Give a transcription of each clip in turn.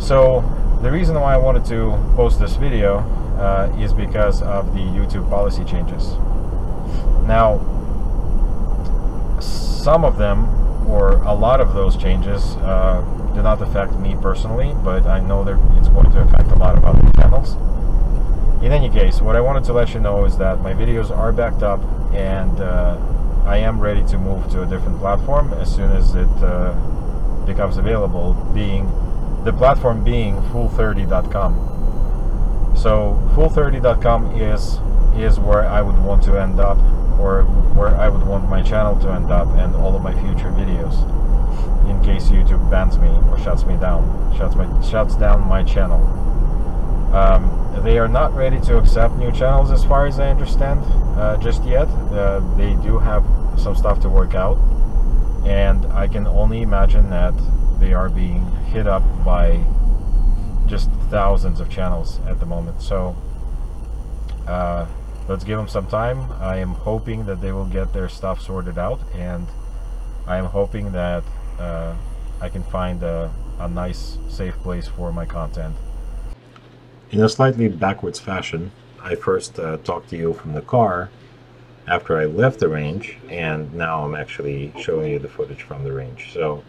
So the reason why I wanted to post this video is because of the YouTube policy changes. Now, some of them, or a lot of those changes, do not affect me personally, but I know that it's going to affect a lot of other channels. In any case, what I wanted to let you know is that my videos are backed up, and I am ready to move to a different platform as soon as it becomes available, the platform being full30.com. So full30.com is where I would want to end up, or where I would want my channel to end up, and all of my future videos, in case YouTube bans me or shuts me down, shuts down my channel. They are not ready to accept new channels, as far as I understand, just yet. They do have some stuff to work out, and I can only imagine that they are being hit up by just thousands of channels at the moment. So let's give them some time. I am hoping that they will get their stuff sorted out, and I am hoping that I can find a nice, safe place for my content. In a slightly backwards fashion, I first talked to you from the car after I left the range, and now I'm actually showing you the footage from the range. So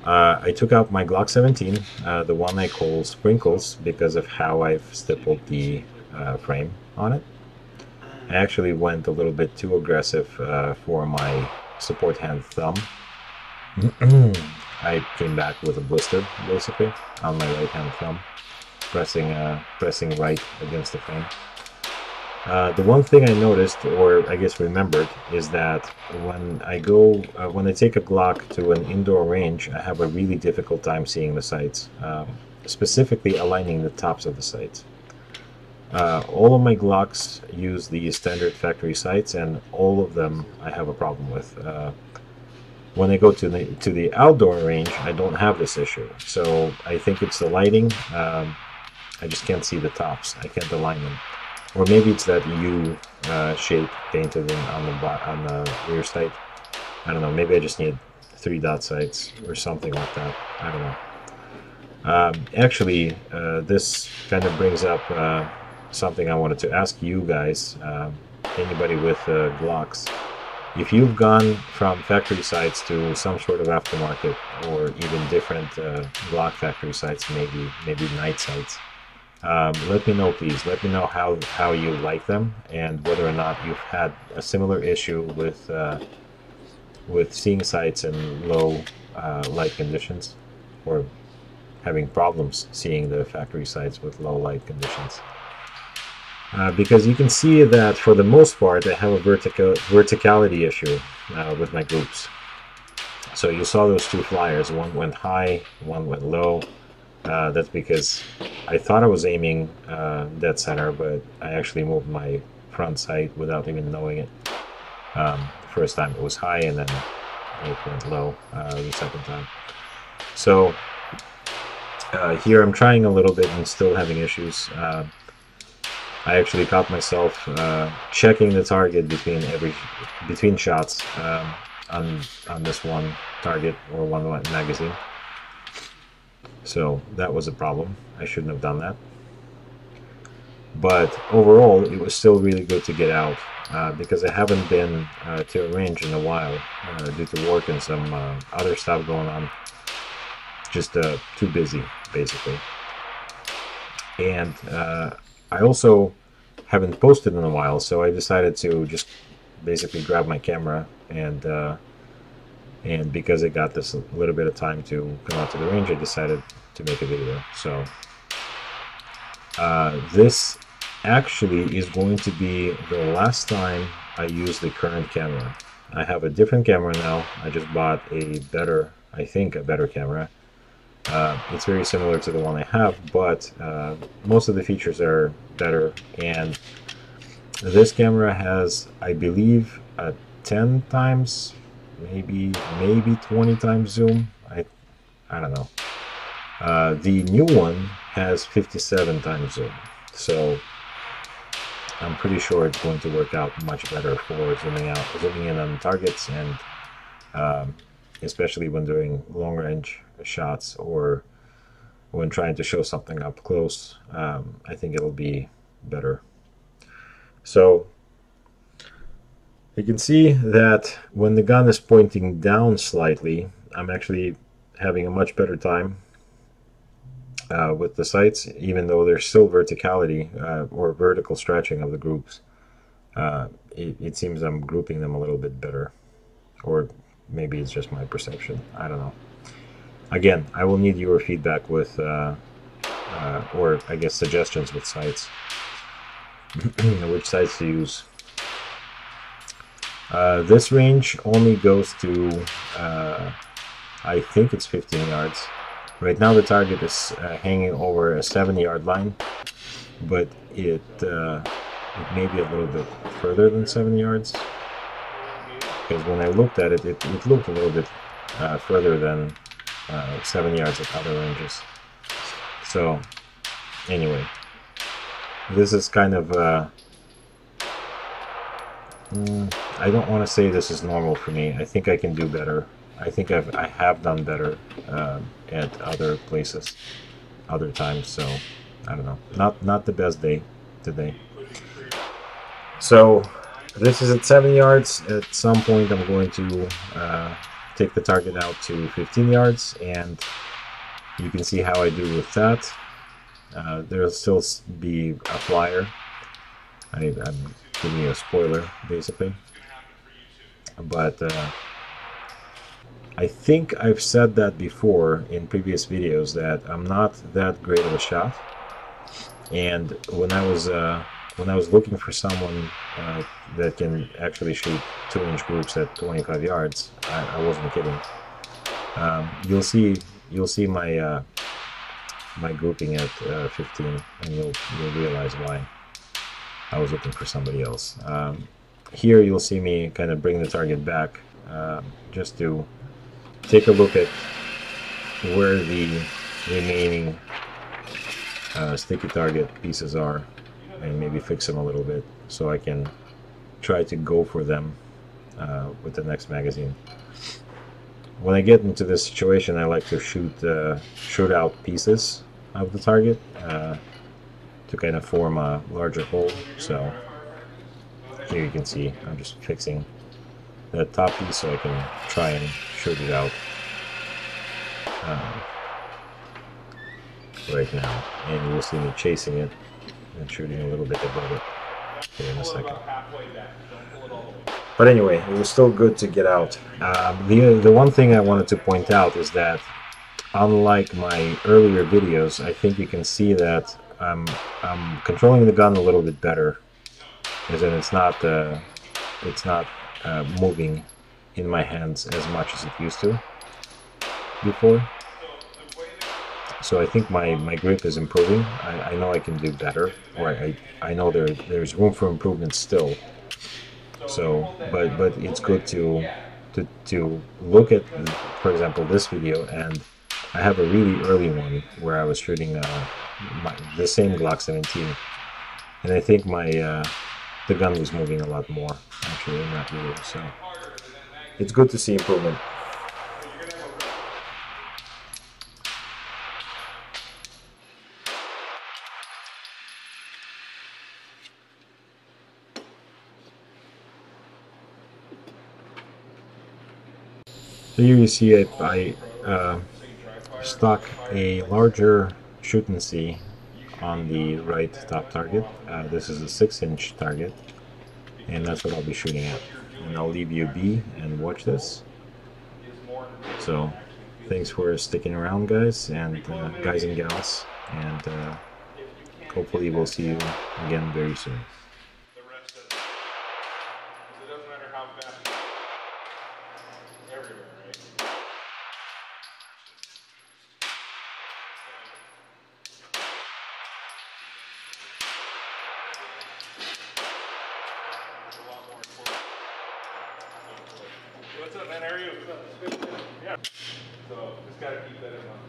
I took out my Glock 17, the one I call Sprinkles, because of how I've stippled the frame on it. I actually went a little bit too aggressive for my support hand thumb. I came back with a blister, basically, on my right hand thumb, pressing right against the frame. The one thing I noticed, or I guess remembered, is that when I take a Glock to an indoor range, I have a really difficult time seeing the sights, specifically aligning the tops of the sights. All of my Glocks use the standard factory sights, and all of them I have a problem with. When I go to the outdoor range, I don't have this issue. So I think it's the lighting. I just can't see the tops. I can't align them. Or maybe it's that U shape painted on the rear sight. I don't know. Maybe I just need 3-dot sights or something like that. I don't know. Actually, this kind of brings up something I wanted to ask you guys. Anybody with Glocks, if you've gone from factory sights to some sort of aftermarket, or even different Glock factory sights, maybe night sights. Let me know, please. Let me know how you like them, and whether or not you've had a similar issue with seeing sights in low light conditions, or having problems seeing the factory sights with low light conditions. Because you can see that for the most part I have a verticality issue with my groups. So you saw those two flyers, one went high, one went low. That's because I thought I was aiming dead center, but I actually moved my front sight without even knowing it. The first time it was high, and then it went low the second time. So here I'm trying a little bit and still having issues. I actually caught myself checking the target between shots on this one target, or one magazine. So that was a problem. I shouldn't have done that. But overall, it was still really good to get out, because I haven't been to a range in a while due to work and some other stuff going on. Just too busy, basically. And I also haven't posted in a while, so I decided to just basically grab my camera, and because I got this a little bit of time to come out to the range, I decided to make a video. So this actually is going to be the last time I use the current camera. I have a different camera now. I just bought a better, I think a better camera. It's very similar to the one I have, but most of the features are better, and this camera has, I believe, a 10 times, maybe 20 times zoom. I don't know. The new one has 57 times zoom, so I'm pretty sure it's going to work out much better for zooming in on targets, and especially when doing long range shots, or when trying to show something up close, I think it'll be better. So you can see that when the gun is pointing down slightly, I'm actually having a much better time with the sights, even though there's still verticality or vertical stretching of the groups. It seems I'm grouping them a little bit better, or maybe it's just my perception. I don't know. Again, I will need your feedback with, or I guess suggestions with sights, which sights to use. This range only goes to, I think it's 15 yards. Right now the target is hanging over a 7-yard line, but it may be a little bit further than 7 yards. Because when I looked at it, it looked a little bit further than 7 yards at other ranges. So, anyway, this is kind of, I don't want to say this is normal for me. I think I can do better. I think I have done better at other places, other times. So I don't know. Not the best day today. So this is at 7 yards. At some point, I'm going to take the target out to 15 yards, and you can see how I do with that. There'll still be a flyer. I'm giving you a spoiler, basically. But I think I've said that before in previous videos, that I'm not that great of a shot. And when I was looking for someone that can actually shoot 2-inch groups at 25 yards, I wasn't kidding. You'll see my my grouping at 15, and you'll realize why I was looking for somebody else. Here you'll see me kind of bring the target back, just to take a look at where the remaining sticky target pieces are, and maybe fix them a little bit so I can try to go for them with the next magazine. When I get into this situation, I like to shoot out pieces of the target to kind of form a larger hole. So here you can see I'm just fixing that top piece so I can try and shoot it out right now, and you'll see me chasing it and shooting a little bit above it here in a second. But anyway, it was still good to get out. The one thing I wanted to point out is that, unlike my earlier videos, I think you can see that I'm controlling the gun a little bit better, as in it's not moving in my hands as much as it used to before. So I think my grip is improving. I know I can do better, or I know there's room for improvement still. So, but it's good to look at, for example, this video, and I have a really early one where I was shooting the same Glock 17, and I think the gun was moving a lot more actually in that video. So it's good to see improvement. So here you see I stuck a larger shoot and see on the right top target. This is a 6-inch target, and that's what I'll be shooting at. And I'll leave you be and watch this. So thanks for sticking around, guys, and guys and gals, and hopefully we'll see you again very soon. What's up, man? How are you? Yeah. So just gotta keep that in mind.